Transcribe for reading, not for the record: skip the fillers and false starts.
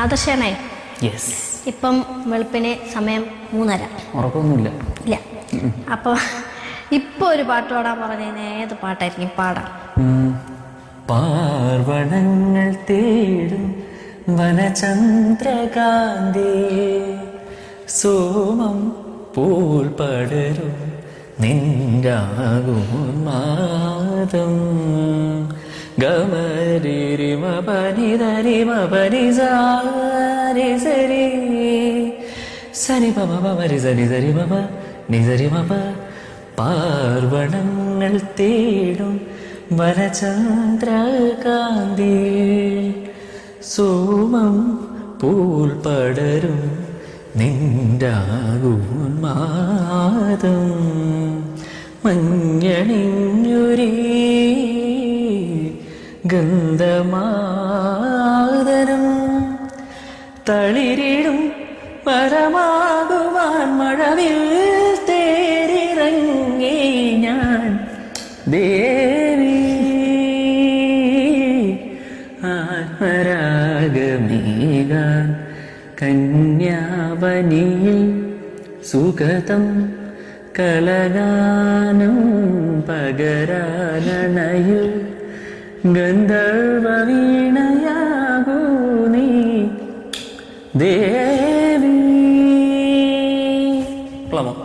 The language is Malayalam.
ആദർശാണേ, യെസ്. ഇപ്പം വെളുപ്പിന് സമയം 3:30. ഉറക്കമൊന്നുമില്ല. ഇല്ല. അപ്പോൾ ഇപ്പോൾ ഒരു പാട്ട് പാടാൻ പറഞ്ഞതിന് ഏത് പാട്ടായിരിക്കും പാടാം? പാർവണങ്ങൾ തേടും വനചന്ദ്രകാന്തി, സോമം പോൽ പടരും നിൻകാകുമാതം, ഗമരിരിമ പനിതരിമ പനിസാരി സരി സരി പമ പമരി സരി സരി മപ നിസരി മപ. പാർവണങ്ങൾ തേടും വനചന്ദ്രകാന്തി, സോമം പോൽ പടരും നിൻറാകുമാതം, മഞ്ഞണിഞ്ഞൊരീ ഗന്ധമാതരം, തളിരിടും പരമാകുവാൻ മഴവിൽ തേരിറങ്ങി ഞാൻ ദേവി, ആത്മരാഗമേകാൻ കന്യാവനിയിൽ സുഗതം കളഗാനം പകരാനണയു ഗന്ധർവ വീണയാകൂ നീ ദേവി. കൊള്ളാം.